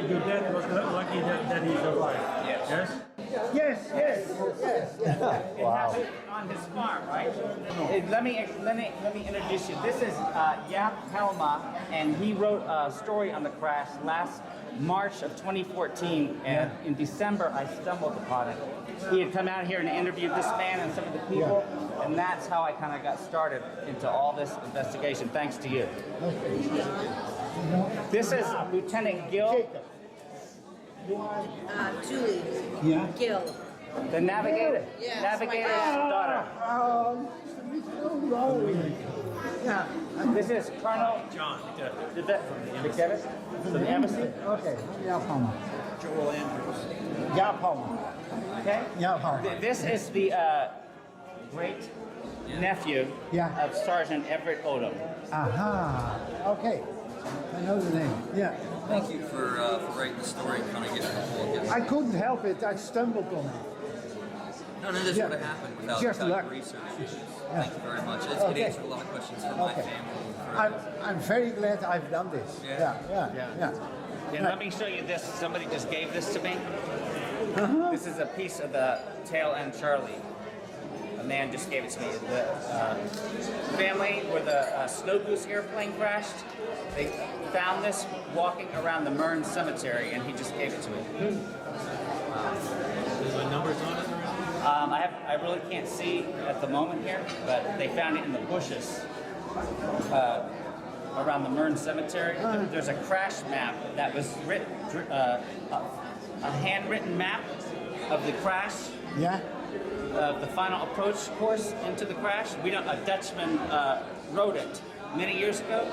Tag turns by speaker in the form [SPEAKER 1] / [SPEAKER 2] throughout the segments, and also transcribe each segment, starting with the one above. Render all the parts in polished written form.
[SPEAKER 1] your dad was lucky that he's alive. Yes?
[SPEAKER 2] Yes, yes, yes.
[SPEAKER 3] It happened on his farm, right? Let me introduce you. This is Jaap Helma, and he wrote a story on the crash last March of 2014, and in December I stumbled upon it. He had come out here and interviewed this man and some of the people, and that's how I kind of got started into all this investigation, thanks to you. This is Lieutenant Gill.
[SPEAKER 4] Julie.
[SPEAKER 2] Yeah.
[SPEAKER 4] Gill.
[SPEAKER 3] The Navigator.
[SPEAKER 4] Yes,
[SPEAKER 3] Navigator's daughter.
[SPEAKER 2] Yeah.
[SPEAKER 3] This is Colonel
[SPEAKER 1] John,
[SPEAKER 3] the vet from the embassy.
[SPEAKER 2] Okay. Yeah, Palmer.
[SPEAKER 1] Joel Andrews.
[SPEAKER 2] Yeah, Palmer.
[SPEAKER 3] Okay.
[SPEAKER 2] Yeah, Palmer.
[SPEAKER 3] This is the great nephew of Sergeant Everett Odom.
[SPEAKER 2] Aha. Okay. I know the name. Yeah.
[SPEAKER 5] Thank you for writing the story and kind of getting the book.
[SPEAKER 2] I couldn't help it. I stumbled on it.
[SPEAKER 5] No, this would have happened without
[SPEAKER 2] Just luck.
[SPEAKER 5] research. Thank you very much. It answered a lot of questions for my family.
[SPEAKER 2] I'm very glad I've done this. Yeah.
[SPEAKER 3] And let me show you this. Somebody just gave this to me. This is a piece of the tail end Charlie. A man just gave it to me. The family where the Snow Goose airplane crashed, they found this walking around the Mirns cemetery, and he just gave it to me.
[SPEAKER 1] There's numbers on it?
[SPEAKER 3] I really can't see at the moment here, but they found it in the bushes around the Mirns cemetery. There's a crash map that was written, a handwritten map of the crash.
[SPEAKER 2] Yeah.
[SPEAKER 3] The final approach course into the crash. A Dutchman wrote it many years ago,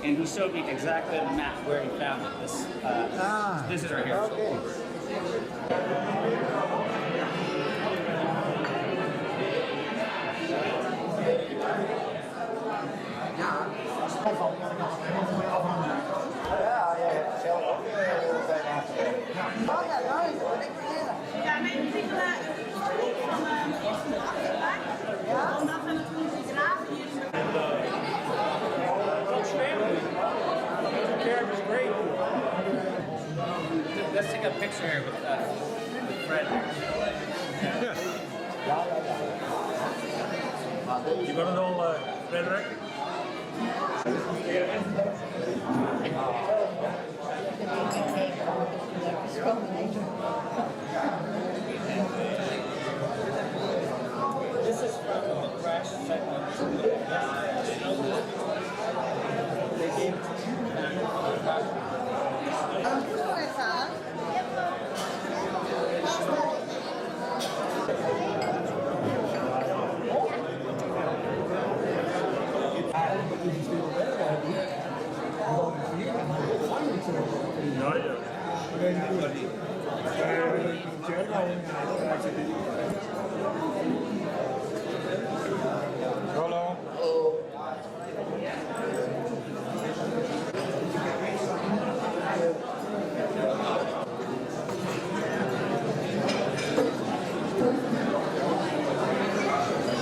[SPEAKER 3] and he showed me exactly the map where he found it. This visitor here.
[SPEAKER 2] Okay.
[SPEAKER 4] Ja, mijn particular van omdat we natuurlijk graven hier.
[SPEAKER 3] Let's take a picture here with Fred.
[SPEAKER 1] You got it all, Frederick?
[SPEAKER 3] This is from the crash segment. They gave it to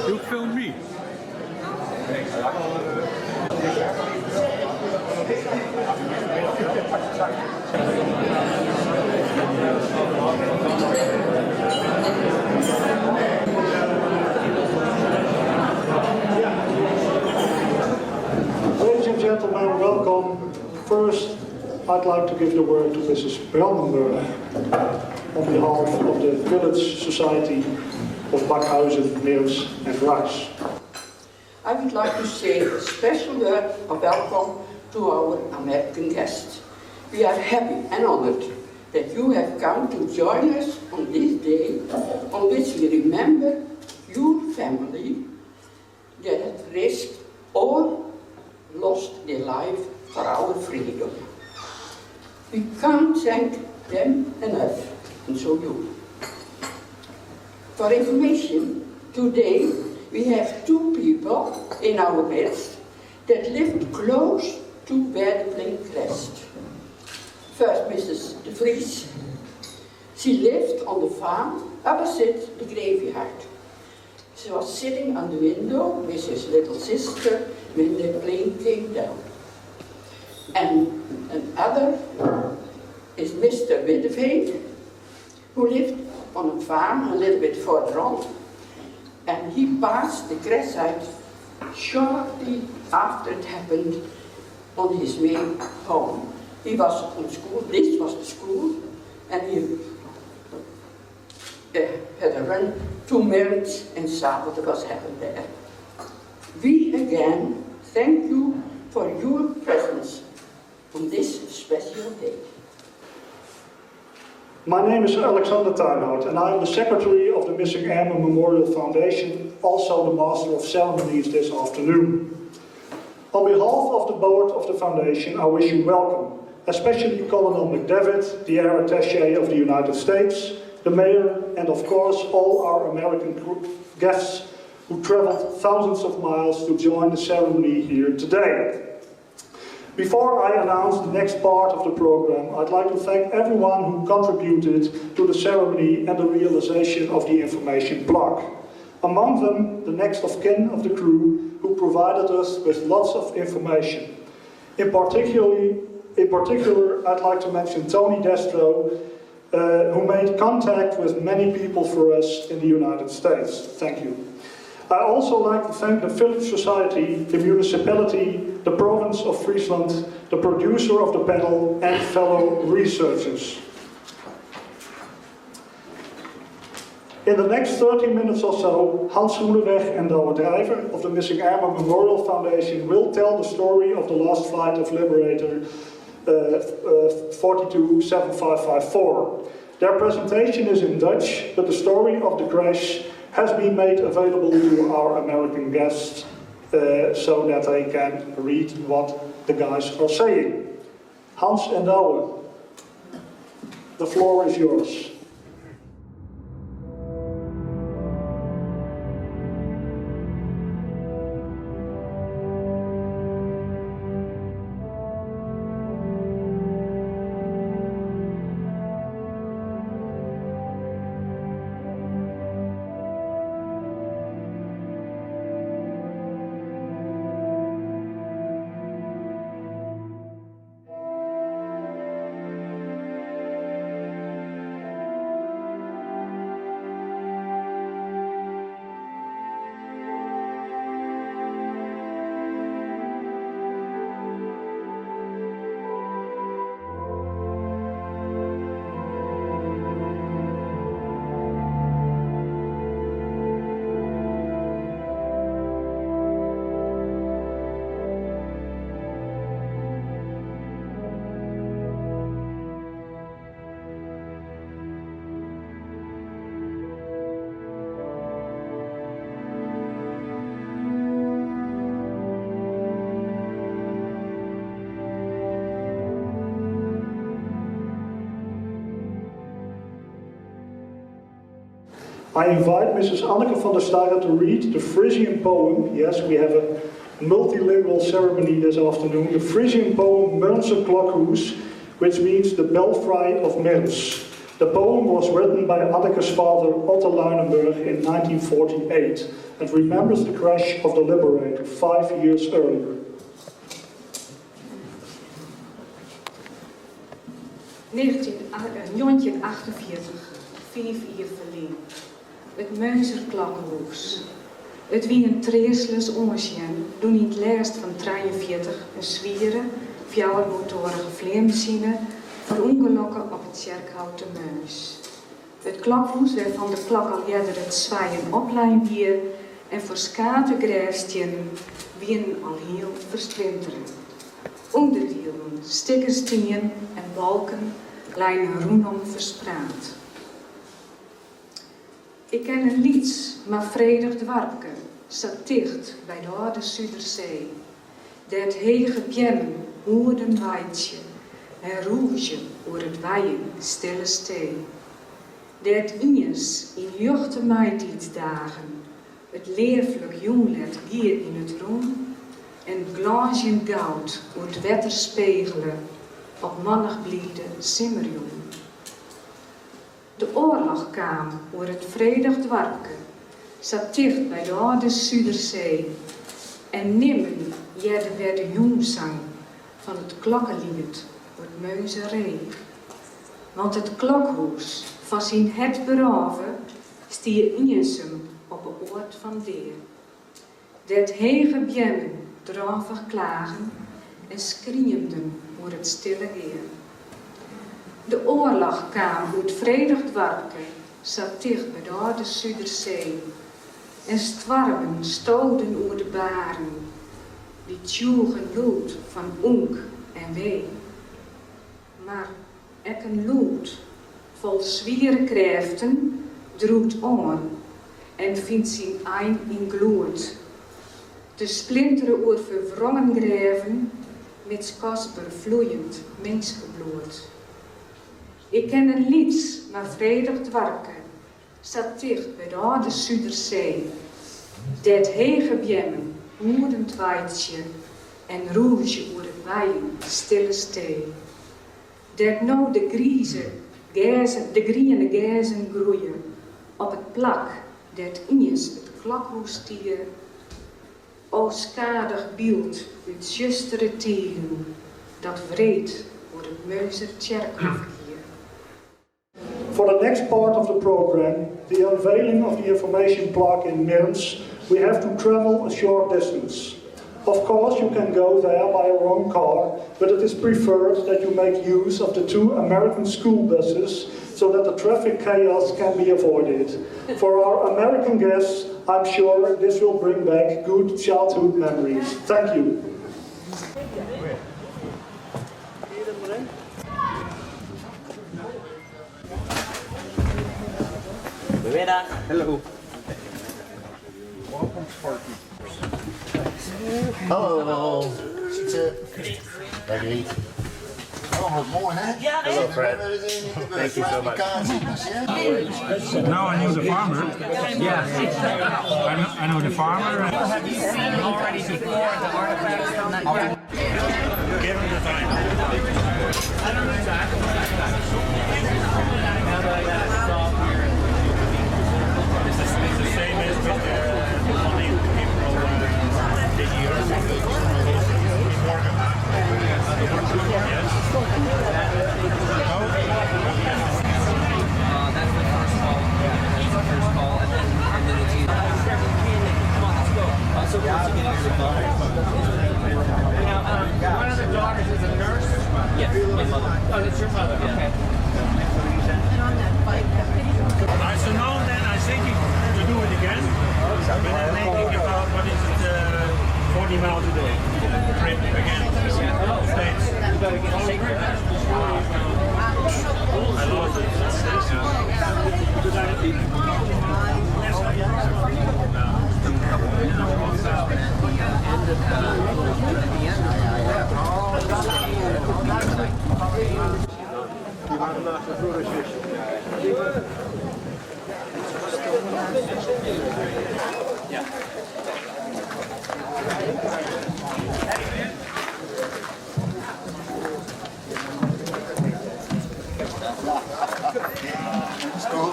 [SPEAKER 1] You film me.
[SPEAKER 6] Ladies and gentlemen, welcome. First, I'd like to give the word to Mrs. Brandenburg on behalf of the Village Society of Bakhuizen, Mirns and Rice.
[SPEAKER 7] I would like to say a special word of welcome to our American guests. We are happy and honored that you have come to join us on this day on which we remember your family that risked or lost their life for our freedom. We can't thank them enough, and so you. For information, today we have two people in our midst that lived close to where the plane crashed. First, Mrs. de Vries. She lived on the farm opposite the graveyard. She was sitting on the window with his little sister when the plane came down. And another is Mr. Witteveen, who lived on a farm a little bit further on, and he passed the crash site shortly after it happened on his way home. He was on school, this was the school, and he had a run to Mirns and saw what was happened there. We again thank you for your presence on this special day.
[SPEAKER 6] My name is Alexander Tuinhout and I am the Secretary of the Missing Airmen Memorial Foundation, also the Master of Ceremonies this afternoon. On behalf of the board of the foundation, I wish you welcome, especially Colonel McDavid, the Air Attaché of the United States, the Mayor, and of course all our American guests who traveled thousands of miles to join the ceremony here today. Before I announce the next part of the program, I'd like to thank everyone who contributed to the ceremony and the realization of the information block. Among them, the next of kin of the crew, who provided us with lots of information. In particular, I'd like to mention Tony Destro, who made contact with many people for us in the United States. Thank you. I also like to thank the Philips Society, the municipality, the province of Friesland, the producer of the panel, and fellow researchers. In the next 30 minutes or so, Hans Groeneweg and Douwe Drijver of the Missing Airmen Memorial Foundation will tell the story of the last flight of Liberator 427554. Their presentation is in Dutch, but the story of the crash has been made available to our American guests so that they can read what the guys are saying. Hans and Douwe, the floor is yours. I invite Mrs. Anneke van der Stuyre to read the Frisian poem. Yes, we have a multilingual ceremony this afternoon. The Frisian poem Mirnse Klokhoes, which means the belfry of Mirns. The poem was written by Anneke's father Otto Luinenburg in 1948 and remembers the crash of the Liberator 5 years earlier.
[SPEAKER 8] 1948, 5 uur verleden. Het Mirnse Klokhoes. Het wie een treesles onsjen, toen in het laatst van 43 een zwieren, 4-motorige vleermachine, verongelukken op het Tjerkhout te Mirns. Het Klokhoes werd van de klok al eerder het zwaaien oplein weer en voor skate grijfstjen wien al heel versplinteren. Onderdelen, stikkerstenen en balken lijnen rondom verspraat. Ik ken een lieds, maar vredig dwarpke, zat dicht bij de oude Zuiderzee. Dat hege bjemmen hoorden waaitje en roesje oor het waaien stille stee. Dat iens in juchte maitidsdagen het leervlug jonglet gier in het roem en glaasje goud oor het wetter spiegelen op mannig bliede simmerjong. De oorlog kwam oor het vredig dwarpke, zat dicht bij de oude Zuiderzee en nimmen jerde werd de jongzang van het klokkenlied oor het Meuzeree. Want het klokhoes van zijn het beroven stier Iensum op het oord van deer. Dat hege bjemmen droevig klagen en schreeuwden voor het stille geer. De oorlog kwam uit vredig dwarken, zat dicht bij de oude Zuiderzee. En stwarmen stoden oer de baren, die tjoegen lood van onk en wee. Maar ek een lood vol zwiere kräften droet aan en vindt zijn eind in gloed. Te splinteren oer verwrongen gräven met kostbaar vloeiend mensgebloed. Ik ken een lieds, maar vredig dwarken, zat dicht bij de oude Zuiderzee. Dat hege bjemmen, hoedend weidje en roesje oer het weien, stille stee. Dat nou de griene gäzen groeien op het plak, dat Injes het klokhoes stier. O skadig beeld uit justere tijden, dat wreed voor het Meuser Tjerkhof hier.
[SPEAKER 6] For the next part of the program, the unveiling of the information plaque in Mirns, we have to travel a short distance. Of course, you can go there by your own car, but it is preferred that you make use of the 2 American school buses so that the traffic chaos can be avoided. For our American guests, I'm sure this will bring back good childhood memories. Thank you.
[SPEAKER 3] Goedemiddag.
[SPEAKER 9] Hello. Hallo. Dag Riet. Oh, wat mooi hè?
[SPEAKER 3] Ja, dat is
[SPEAKER 9] Hello Fred.
[SPEAKER 5] Thank you so much.
[SPEAKER 1] Now I know the farmer.
[SPEAKER 3] Yeah.
[SPEAKER 1] I know the farmer.
[SPEAKER 3] Have you seen already before the artifacts from that guy?
[SPEAKER 1] Give him the time.
[SPEAKER 3] I don't know exactly. Now that I got it solved here.
[SPEAKER 1] It's the same as with the money people the year. Yes.
[SPEAKER 5] That's the first call. That's the first call, and then it's either. Come on, let's go. So close to getting to the call.
[SPEAKER 3] Now, one of the daughters is a nurse?
[SPEAKER 5] Yes, my mother.
[SPEAKER 3] Oh, that's your mother, okay.
[SPEAKER 1] So now then I thinking to do it again. But I'm thinking about what is it, 40 miles a day. Trip again. States.
[SPEAKER 3] You better get a shaker.
[SPEAKER 1] I lost it.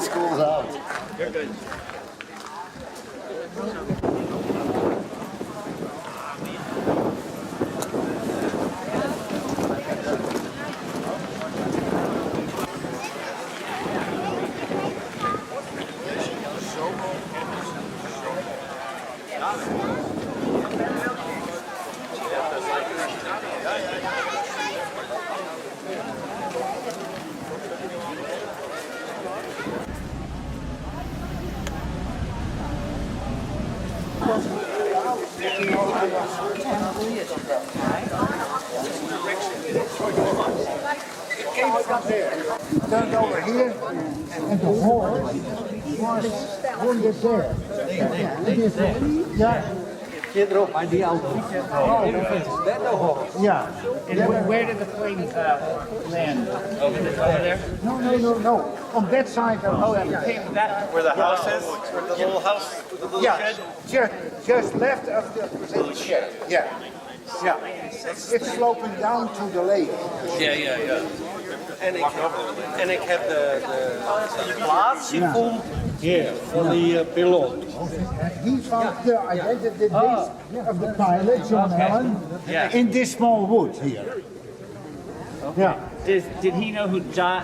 [SPEAKER 9] School's out.
[SPEAKER 3] You're good.
[SPEAKER 2] Turned over here, and the hole was wounded there. Yeah.
[SPEAKER 10] Verderop, maar die auto. Oh, that the hole.
[SPEAKER 2] Yeah.
[SPEAKER 3] And where did the plane land? Over there?
[SPEAKER 2] No. On that side of
[SPEAKER 3] That, where the house is? Where the little house with the little shed?
[SPEAKER 2] just left of the shed. Yeah. It's sloping down to the lake.
[SPEAKER 10] Ja. En ik heb de plaats gevonden van die piloot.
[SPEAKER 2] He found the identity of the pilot, John Allen, in this small wood here. Yeah.
[SPEAKER 3] Did he know who Jan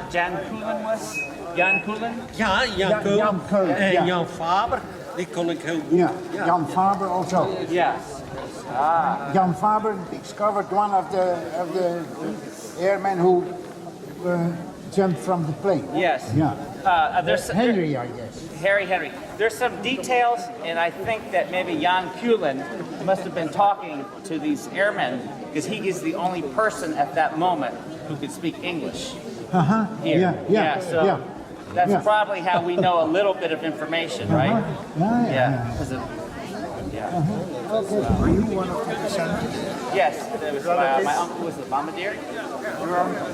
[SPEAKER 3] Koelen was? Jan Koelen?
[SPEAKER 10] Ja, Jan Kool.
[SPEAKER 2] Jan Kool,
[SPEAKER 10] En
[SPEAKER 2] ja.
[SPEAKER 10] Jan Faber, die kon ik heel goed.
[SPEAKER 2] Yeah, Jan Faber also.
[SPEAKER 3] Yes.
[SPEAKER 2] Jan Faber discovered one of the airmen who jumped from the plane.
[SPEAKER 3] Yes.
[SPEAKER 2] Yeah.
[SPEAKER 3] There's
[SPEAKER 2] Henry, I guess.
[SPEAKER 3] Harry. There's some details, and I think that maybe Jan Koelen must have been talking to these airmen because he is the only person at that moment who could speak English. Here.
[SPEAKER 2] Yeah.
[SPEAKER 3] So
[SPEAKER 2] Yeah.
[SPEAKER 3] that's
[SPEAKER 2] Yeah.
[SPEAKER 3] probably how we know a little bit of information, right?
[SPEAKER 2] Yeah.
[SPEAKER 3] 'Cause of-
[SPEAKER 2] Are you one of the descendants?
[SPEAKER 3] Yes, that was my uncle was the Bombardier.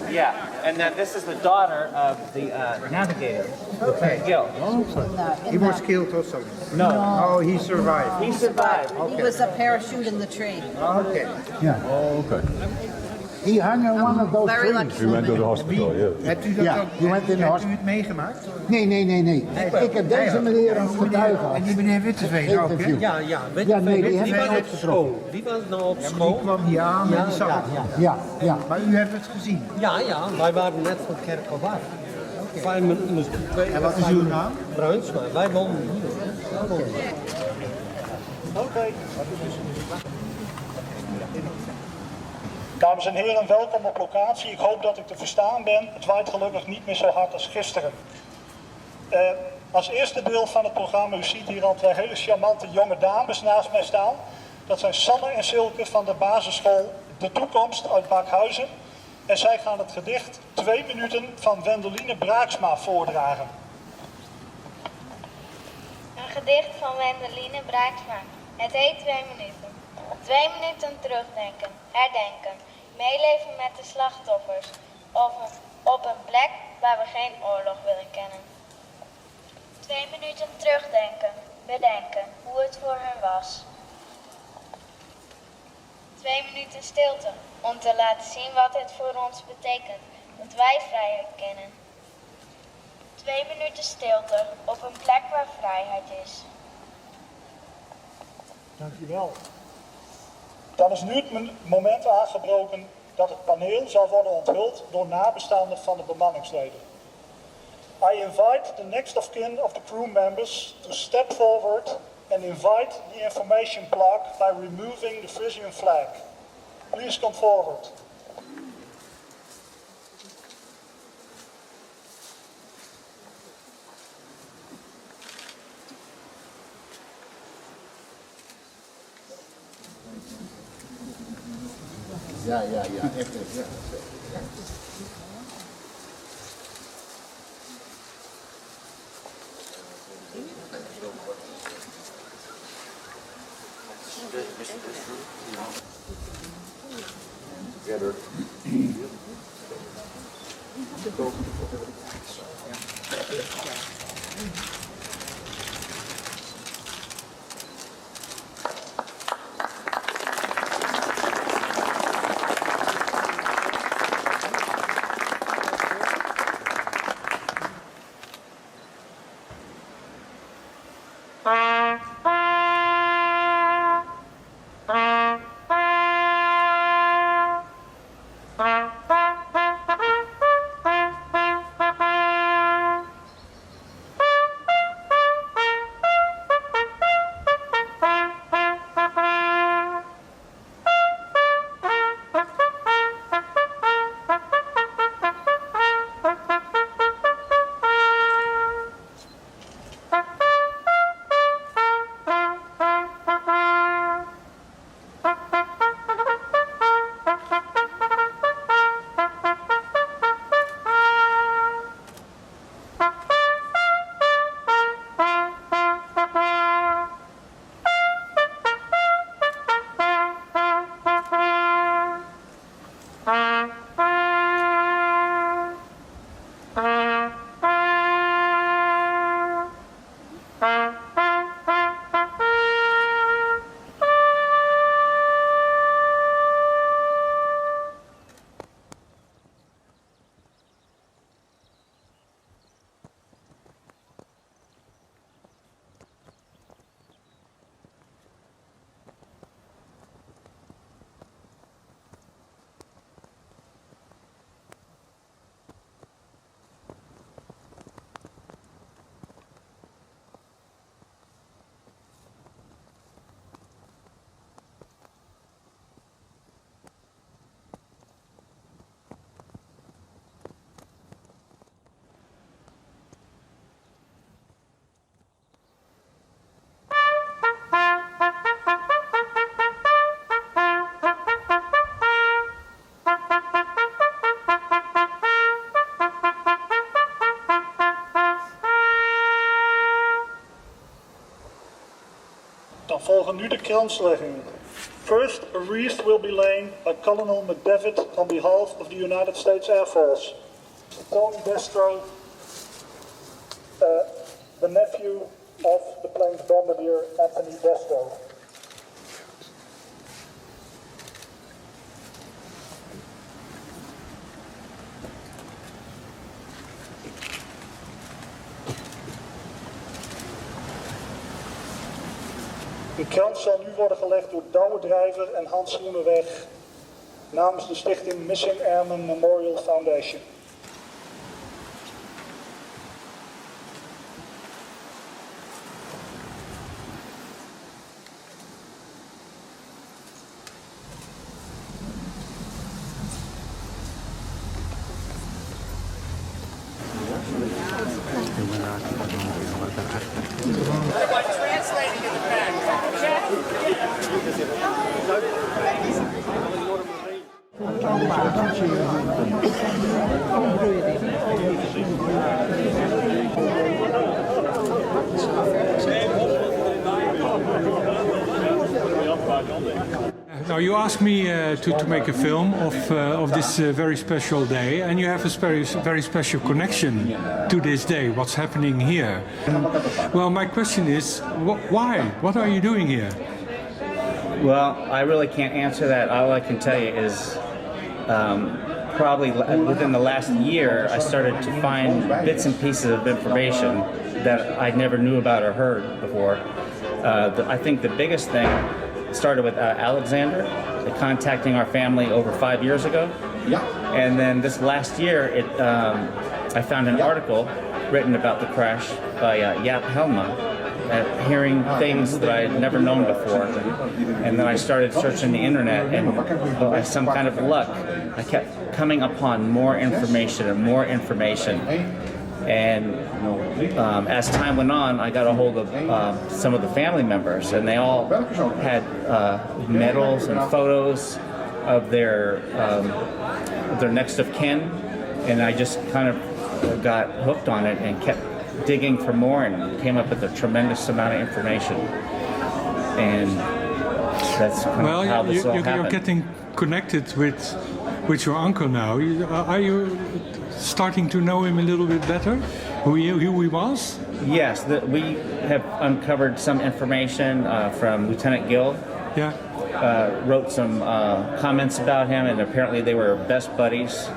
[SPEAKER 3] Yeah, and then this is the daughter of the Navigator, Gill.
[SPEAKER 2] He was killed also.
[SPEAKER 3] No.
[SPEAKER 2] Oh, he survived.
[SPEAKER 3] He survived.
[SPEAKER 4] He was a parachute in the tree.
[SPEAKER 2] Okay. Yeah. Oh, okay. He hung on one of those
[SPEAKER 4] Very
[SPEAKER 2] trees.
[SPEAKER 4] lucky.
[SPEAKER 11] went to the hospital, yeah.
[SPEAKER 2] Hebt u dat ook? He went in the hospital.
[SPEAKER 12] het meegemaakt?
[SPEAKER 2] Nee. Ik heb deze meneer als getuige.
[SPEAKER 12] En die meneer Witteveen ook, hè?
[SPEAKER 10] Ja,
[SPEAKER 2] Ja, nee, die
[SPEAKER 10] die
[SPEAKER 2] hebben
[SPEAKER 10] was
[SPEAKER 2] we
[SPEAKER 10] op school. Die was nou op school.
[SPEAKER 12] Die kwam hier aan en die zag het.
[SPEAKER 2] Ja.
[SPEAKER 12] Maar u hebt het gezien.
[SPEAKER 10] Ja, wij waren net van Kerkhof af. 5 minuten.
[SPEAKER 12] En wat is uw naam?
[SPEAKER 10] Bruinsma. Wij wonen hier.
[SPEAKER 6] Oké. Dames en heren, welkom op locatie. Ik hoop dat ik te verstaan ben. Het waait gelukkig niet meer zo hard als gisteren. Als eerste deel van het programma, u ziet hier al twee hele charmante jonge dames naast mij staan. Dat zijn Sanne en Silke van de basisschool De Toekomst uit Bakhuizen. En zij gaan het gedicht 2 minuten van Wendeline Braaksma voordragen.
[SPEAKER 13] Een gedicht van Wendeline Braaksma. Het heet 2 minuten. 2 minuten terugdenken, herdenken, meeleven met de slachtoffers. Op een plek waar we geen oorlog willen kennen. 2 minuten terugdenken, bedenken hoe het voor hen was. 2 minuten stilte om te laten zien wat het voor ons betekent dat wij vrijheid kennen. 2 minuten stilte op een plek waar vrijheid is.
[SPEAKER 6] Dankjewel. Dan is nu het moment aangebroken dat het paneel zal worden onthuld door nabestaanden van de bemanningsleden. I invite the next of kin of the crew members to step forward and invite the information plaque by removing the Frisian flag. Please come forward.
[SPEAKER 9] Ja, echt. Ja. Together.
[SPEAKER 6] volgen nu de kransleggingen. First, a wreath will be laid by Colonel McDevitt on behalf of the United States Air Force. Tony Destro, the nephew of the plane's bombardier, Anthony Destro. De krans zal nu worden gelegd door Douwedrijver en Hans Groeneweg namens de stichting Missing Airmen Memorial Foundation.
[SPEAKER 1] Translating in the back.
[SPEAKER 11] Now you asked me to make a film of this very special day, and you have a very special connection to this day. What's happening here? Well, my question is, why? What are you doing here?
[SPEAKER 3] Well, I really can't answer that. All I can tell you is probably within the last year, I started to find bits and pieces of information that I never knew about or heard before. I think the biggest thing started with Alexander contacting our family over 5 years ago. Yeah. And then this last year, I found an article written about the crash by Jaap Helma, hearing things that I had never known before. And then I started searching the internet, and by some kind of luck, I kept coming upon more information and more information. And as time went on, I got a hold of some of the family members, and they all had medals and photos of their next of kin, and I just kind of got hooked on it and kept digging for more and came up with a tremendous amount of information. And that's kind of how this all happened.
[SPEAKER 11] You're getting connected with your uncle now. Are you starting to know him a little bit better? Who he was?
[SPEAKER 3] Yes, we have uncovered some information from Lieutenant Gill.
[SPEAKER 11] Yeah.
[SPEAKER 3] Wrote some comments about him, and apparently they were best buddies.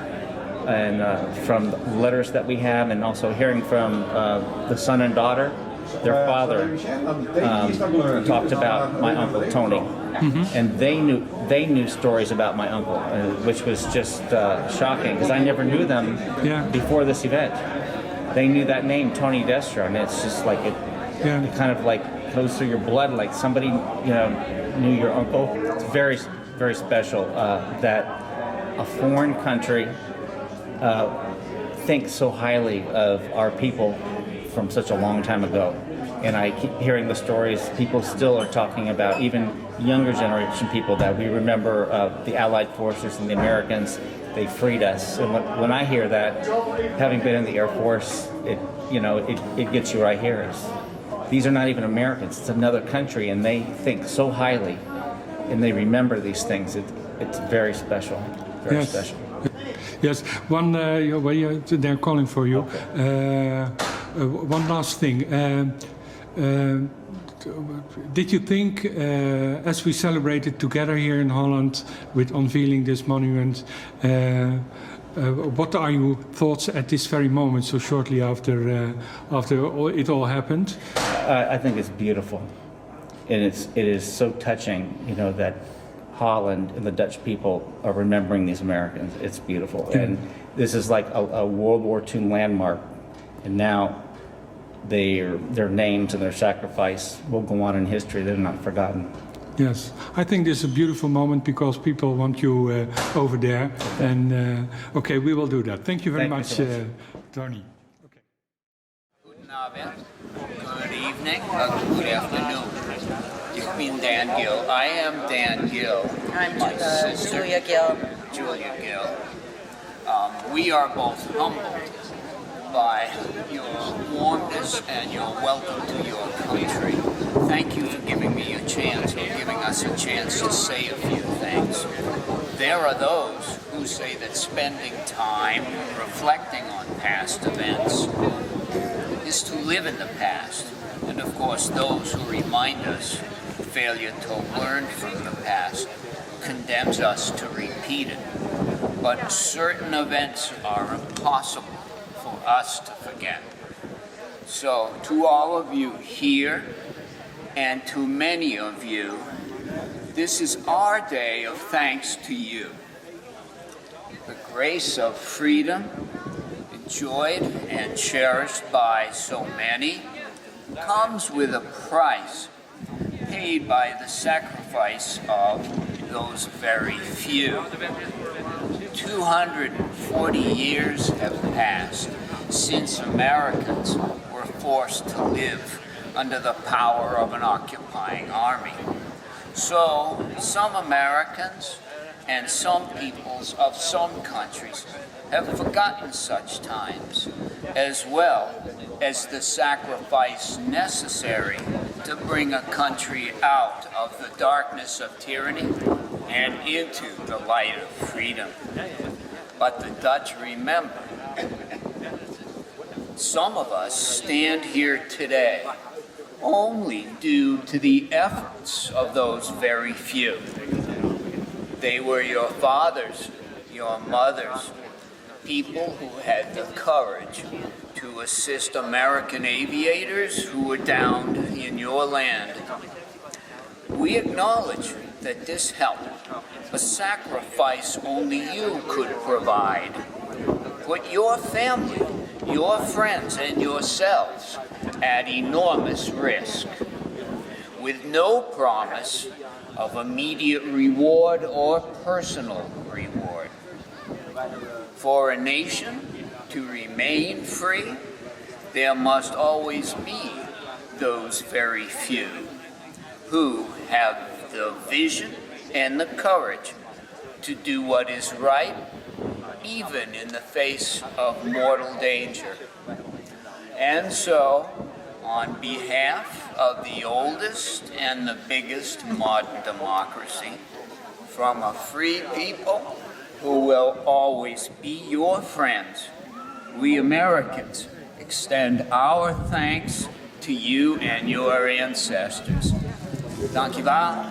[SPEAKER 3] And from the letters that we have, and also hearing from the son and daughter, their father talked about my uncle Tony. Mm-hmm. And they knew stories about my uncle, which was just shocking because I never knew them before this event. They knew that name, Tony Destro, and it's just like it kind of like goes through your blood, like somebody knew your uncle. It's very, very special that a foreign country thinks so highly of our people from such a long time ago. And I keep hearing the stories. People still are talking about, even younger generation people, that we remember the Allied forces and the Americans. They freed us. And when I hear that, having been in the Air Force, it gets you right here. These are not even Americans. It's another country, and they think so highly, and they remember these things. It's very special. Very special.
[SPEAKER 11] Yes, they're calling for you. Okay. One last thing. Did you think, as we celebrated together here in Holland with unveiling this monument, what are your thoughts at this very moment, so shortly after it all happened?
[SPEAKER 3] I think it's beautiful, and it is so touching, that Holland and the Dutch people are remembering these Americans. It's beautiful. Yeah. And this is like a World War II landmark, and now their names and their sacrifice will go on in history. They're not forgotten.
[SPEAKER 11] Yes, I think this is a beautiful moment because people want you over there. Okay. And okay, we will do that. Thank you very much, Tony. Okay.
[SPEAKER 14] Good Abend, good evening, good afternoon. Ich bin Dan Gill. I am Dan Gill.
[SPEAKER 4] I'm
[SPEAKER 14] my sister,
[SPEAKER 4] Julia Gill.
[SPEAKER 14] Julia Gill. We are both humbled by your warmness and your welcome to your country. thank you for giving me a chance, or giving us a chance to say a few things. There are those who say that spending time reflecting on past events is to live in the past. And of course, those who remind us failure to learn from the past condemns us to repeat it. But certain events are impossible for us to forget. So to all of you here, and to many of you, this is our day of thanks to you. The grace of freedom, enjoyed and cherished by so many, comes with a price paid by the sacrifice of those very few. 240 years have passed since Americans were forced to live under the power of an occupying army. So some Americans and some peoples of some countries have forgotten such times, as well as the sacrifice necessary to bring a country out of the darkness of tyranny and into the light of freedom. But the Dutch remember. Some of us stand here today only due to the efforts of those very few. They were your fathers, your mothers, people who had the courage to assist American aviators who were downed in your land. We acknowledge that this help, a sacrifice only you could provide, put your family, your friends, and yourselves at enormous risk, with no promise of immediate reward or personal reward. For a nation to remain free, there must always be those very few who have the vision and the courage to do what is right, even in the face of mortal danger. And so, on behalf of the oldest and the biggest modern democracy, from a free people who will always be your friends, we Americans extend our thanks to you and your ancestors. Dank je wel,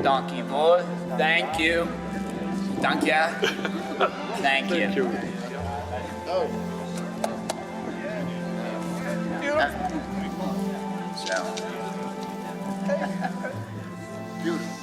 [SPEAKER 14] dank je voor, thank you, dank je, thank you. So. Beautiful.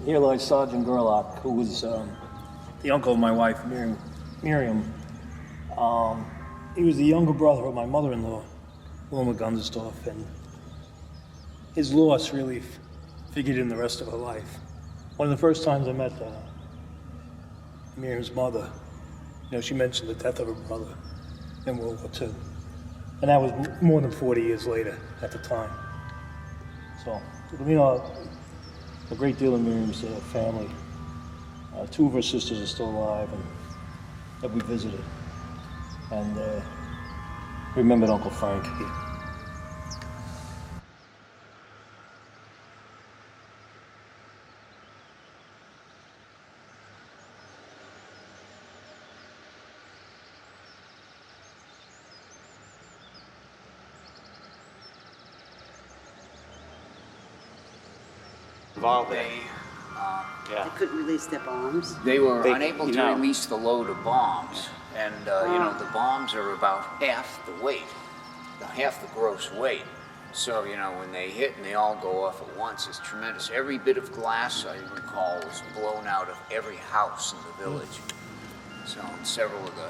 [SPEAKER 15] Here lies Sergeant Gerlach, who was the uncle of my wife, Miriam. He was the younger brother of my mother-in-law, Wilma Gundersdorf, and his loss really figured in the rest of her life. One of the first times I met Miriam's mother, she mentioned the death of her brother in World War II. And that was more than 40 years later at the time. So, a great deal of Miriam's family. Two of her sisters are still alive and that we visited. And remembered Uncle Frank.
[SPEAKER 4] They couldn't release their bombs.
[SPEAKER 14] They were unable to release the load of bombs. And, the bombs are about half the weight, half the gross weight. So, when they hit and they all go off at once, it's tremendous. Every bit of glass, I recall, was blown out of every house in the village. So, several of the...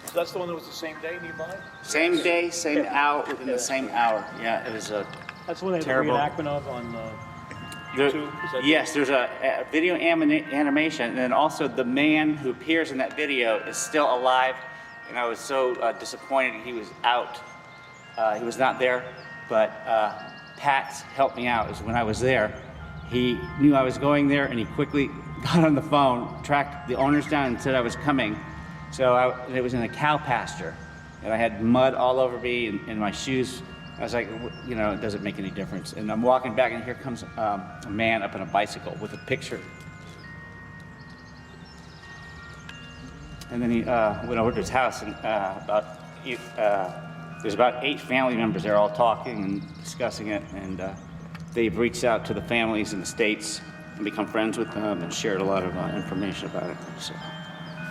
[SPEAKER 15] So that's the one that was the same day nearby?
[SPEAKER 3] Same day, same hour, within the same hour. Yeah, it was a
[SPEAKER 15] That's the one they have a
[SPEAKER 3] terrible...
[SPEAKER 15] reenactment of on YouTube?
[SPEAKER 3] Yes, there's a video animation, and then also the man who appears in that video is still alive, and I was so disappointed he was out. He was not there, but Pat helped me out. When I was there, he knew I was going there, and he quickly got on the phone, tracked the owners down, and said I was coming. So it was in a cow pasture, and I had mud all over me and my shoes. I was like, it doesn't make any difference. And I'm walking back, and here comes a man up on a bicycle with a picture. And then he went over to his house, and there's about 8 family members there all talking and discussing it. And they've reached out to the families in the States and become friends with them and shared a lot of information about it. So,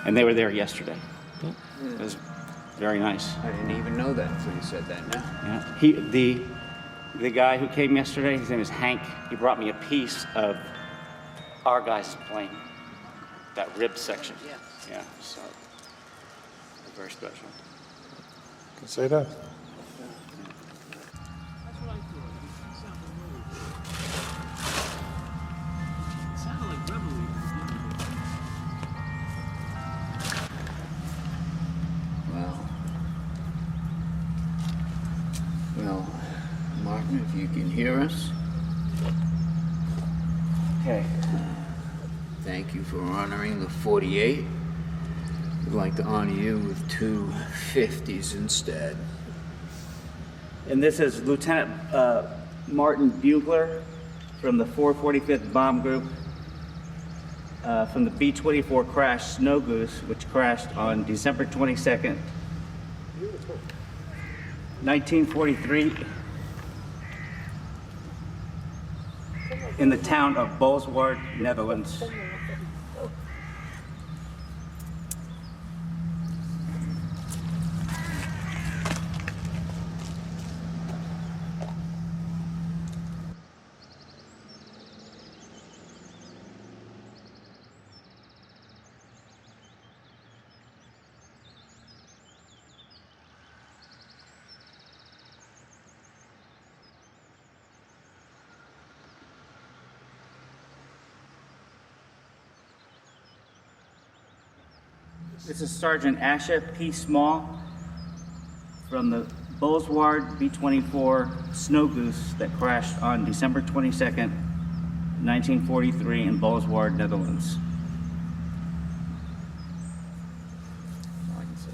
[SPEAKER 3] and they were there yesterday. It was very nice.
[SPEAKER 14] I didn't even know that until you said that now.
[SPEAKER 3] Yeah. The guy who came yesterday, his name is Hank. He brought me a piece of our guy's plane, that rib section.
[SPEAKER 14] Yeah.
[SPEAKER 3] Yeah, so very special.
[SPEAKER 11] Can say that.
[SPEAKER 14] Well, Martin, if you can hear us.
[SPEAKER 3] Okay.
[SPEAKER 14] Thank you for honoring the 48. We'd like to honor you with 2 50s instead.
[SPEAKER 3] And this is Lieutenant Martin Bugler from the 445th Bomb Group from the B-24 crash Snow Goose, which crashed on December 22nd, 1943 in the town of Leeuwarden, Netherlands. This is Sergeant Asha P. Small from the Leeuwarden B-24 Snow Goose that crashed on December 22nd, 1943 in Leeuwarden, Netherlands. All I can say.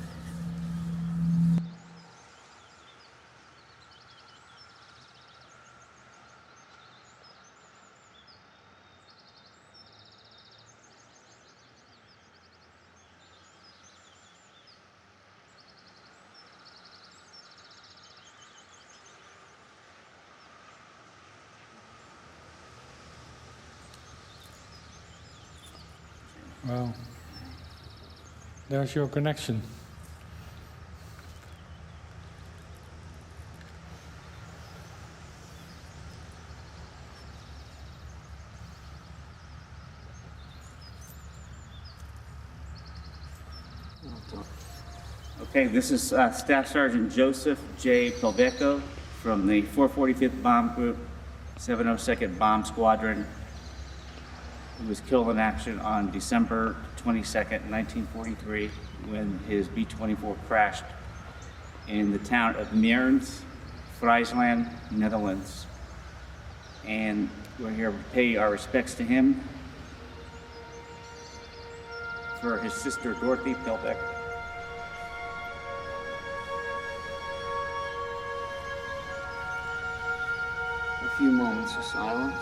[SPEAKER 11] Well, there's your connection.
[SPEAKER 3] Okay, this is Staff Sergeant Joseph J. Pavelko from the 445th Bomb Group, 702nd Bomb Squadron, who was killed in action on December 22nd, 1943, when his B-24 crashed in the town of Mirns, Friesland, Netherlands. And we're here to pay our respects to him for his sister Dorothy Pavelko.
[SPEAKER 14] A few moments of silence.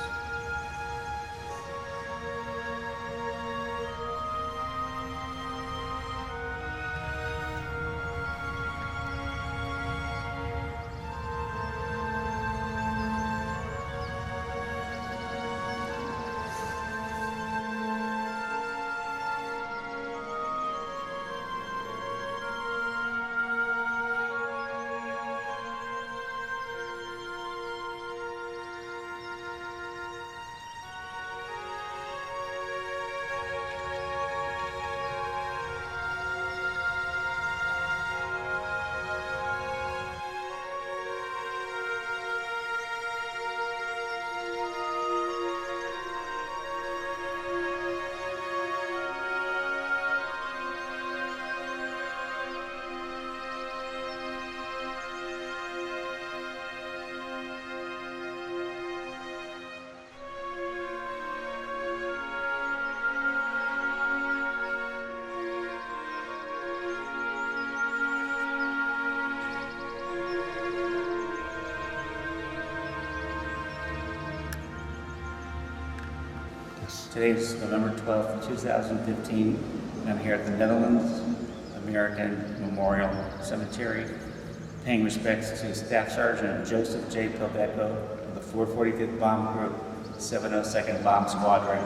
[SPEAKER 3] Today is November 12th, 2015, and I'm here at the Netherlands American Memorial Cemetery, paying respects to Staff Sergeant Joseph J. Pavelko of the 445th Bomb Group, 702nd Bomb Squadron,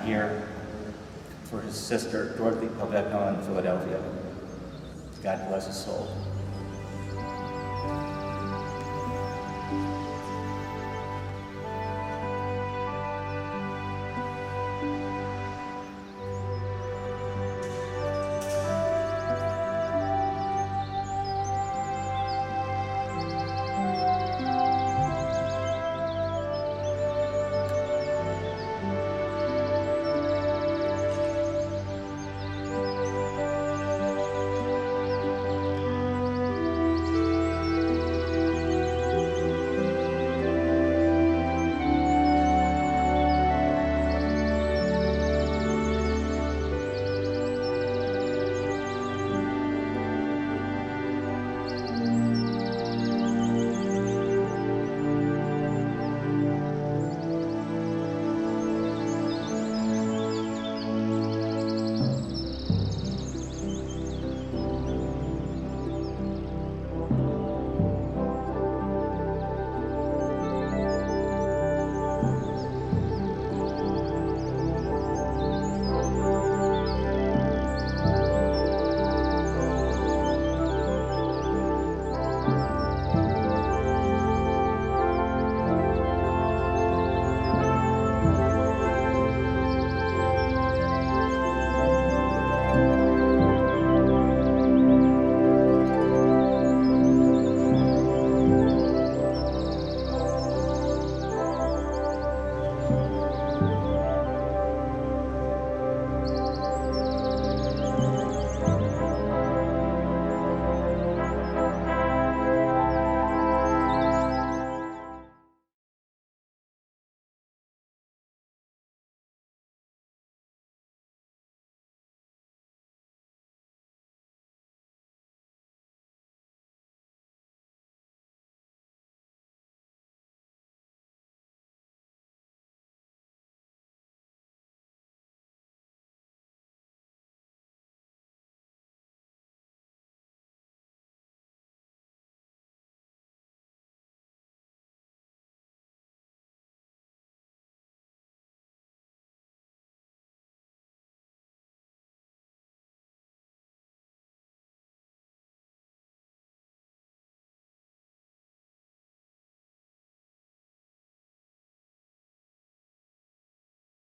[SPEAKER 3] here for his sister Dorothy Pavelko in Philadelphia. God bless his soul.